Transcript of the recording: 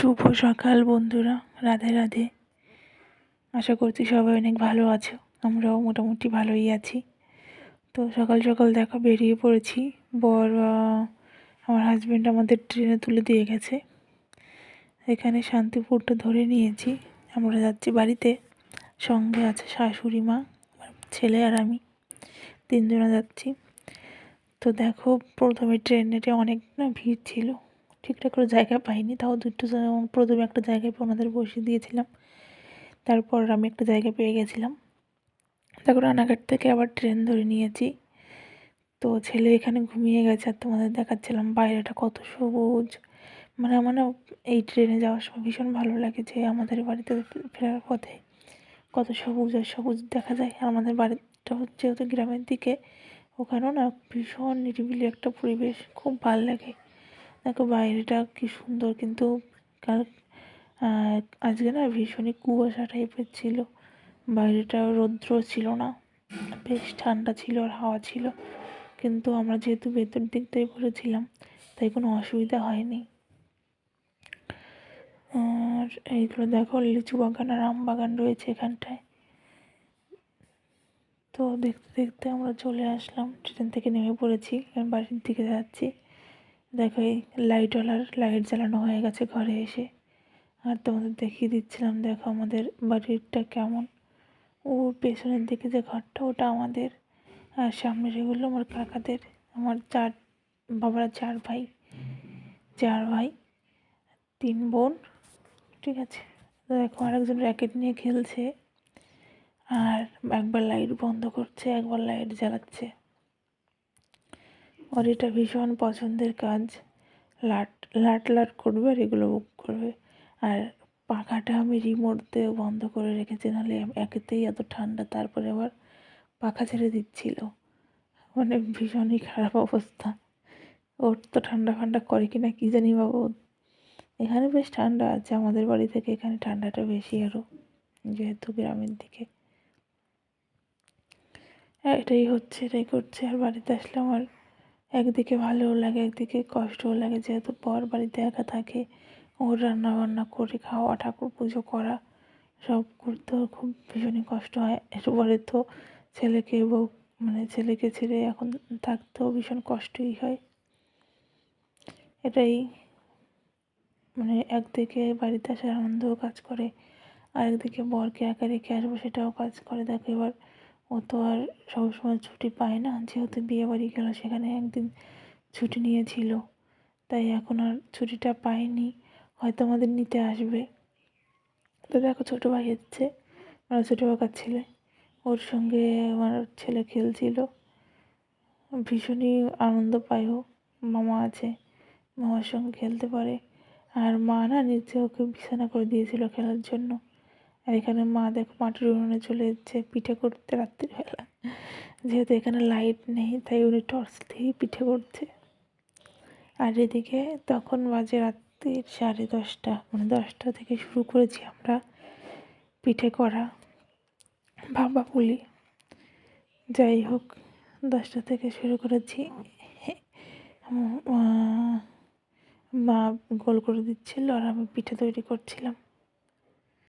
শুভ সকাল বন্ধুরা, রাধে রাধে। আশা করছি সবাই অনেক ভালো আছো। আমরাও মোটামুটি ভালোই আছি। তো সকাল সকাল দেখো বেরিয়ে পড়েছি। আমার হাজব্যান্ড আমাদের ট্রেনে তুলে দিয়ে গেছে। এখানে শান্তিপুরটা ধরে নিয়েছি। আমরা যাচ্ছি বাড়িতে। সঙ্গে আছে শাশুড়ি মা, ছেলে আর আমি, তিনজনে যাচ্ছি। তো দেখো প্রথমে ট্রেনেতে অনেক ভিড় ছিল, ঠিকঠাক করে জায়গা পাইনি। তাও প্রথমে একটা জায়গায় ওনাদের বসিয়ে দিয়েছিলাম। তারপর আমি একটা জায়গা পেয়ে গেছিলাম। তারপর রানাঘাট থেকে আবার ট্রেন ধরে নিয়েছি। তো ছেলে এখানে ঘুমিয়ে গেছে আর তোমাদের দেখাচ্ছিলাম বাইরেটা কত সবুজ। আমার না এই ট্রেনে যাওয়ার সময় ভীষণ ভালো লাগে যে আমাদের বাড়িতে ফেরার পথে কত সবুজ আর সবুজ দেখা যায়। আর আমাদের বাড়িটা হচ্ছে যেহেতু গ্রামের দিকে, ওখানেও না ভীষণ নিরিবিলি একটা পরিবেশ, খুব ভালো লাগে। দেখো বাইরেটা কি সুন্দর, কিন্তু কাল আজকে না ভীষণই কুয়াশা টাইপের ছিল। বাইরেটা রৌদ্র ছিল না, বেশ ঠান্ডা ছিল আর হাওয়া ছিল। কিন্তু আমরা যেহেতু ভেতর দিকটাই বসেছিলাম তাই কোনো অসুবিধা হয়নি। আর এইগুলো দেখো লিচু বাগান আর আম বাগান রয়েছে এখানটায়। তো দেখতে দেখতে আমরা চলে আসলাম, ট্রেন থেকে নেমে পড়েছি, বাড়ির দিকে যাচ্ছি। দেখো এই লাইটওয়ালার লাইট জ্বালানো হয়ে গেছে ঘরে এসে। আর তোমাদের দেখিয়ে দিচ্ছিলাম দেখো আমাদের বাড়িটা কেমন। ওর পেছনের দিকে যে ঘরটা ওটা আমাদের, আর সামনে যেগুলো আমার কাকাদের। আমার বাবারা চার ভাই 3 বোন। ঠিক আছে, দেখো আরেকজন র্যাকেট নিয়ে খেলছে, আর একবার লাইট বন্ধ করছে, একবার লাইট জ্বালাচ্ছে। ওর এটা ভীষণ পছন্দের কাজ। লাট করবে আর এগুলো করবে। আর পাখাটা আমি রিমোট দিয়ে বন্ধ করে রেখেছি, নাহলে একেতেই এত ঠান্ডা, তারপরে আবার পাখা ছেড়ে দিচ্ছিল। ভীষণই খারাপ অবস্থা। ওর তো ঠান্ডা ফান্ডা করে কিনা কী জানি বাবু। এখানে বেশ ঠান্ডা আছে, আমাদের বাড়ি থেকে এখানে ঠান্ডাটা বেশি আরও, যেহেতু গ্রামের দিকে। এটাই করছে। আর বাড়িতে আসলে আমার একদিকে ভালোও লাগে, একদিকে কষ্টও লাগে, যেহেতু বাড়িতে একা থাকে। ওর রান্না বান্না করে খাওয়া, ঠাকুর পুজো করা, সব করতেও খুব ভীষণই কষ্ট হয়। এরপরে তো ছেলেকে ছেড়ে এখন থাকতেও ভীষণ কষ্টই হয়। এটাই একদিকে বাড়িতে আসার আনন্দও কাজ করে, আরেকদিকে বরকে একা রেখে আসবো সেটাও কাজ করে। দেখো এবার ও তো আর সবসময় ছুটি পায় না, যেহেতু বিয়ে বাড়ি গেল সেখানে একদিন ছুটি নিয়েছিল, তাই এখন আর ছুটিটা পায়নি। হয়তো আমাদের নিতে আসবে। তো দেখো ছোটো ভাই এসছে, ছোটো কাকার ছেলে, ওর সঙ্গে আমার ছেলে খেলছিল। ভীষণই আনন্দ পায় ও, মামা আছে, মামার সঙ্গে খেলতে পারে। আর মা না নিচে ওকে বিছানা করে দিয়েছিল খেলার জন্য। আর এখানে মা দেখো মাটির উনুনে চলে এসেছে পিঠে করতে রাত্রিবেলা। যেহেতু এখানে লাইট নেই তাই উনি টর্চ দিয়েই পিঠে করছে। আর এদিকে তখন বাজে রাত্রির 10:30, 10টা থেকে শুরু করেছি আমরা পিঠে করা, ভাপা পুলি। যাই হোক, 10টা থেকে শুরু করেছি। মা গোল করে দিচ্ছিল আর আমি পিঠে তৈরি করছিলাম।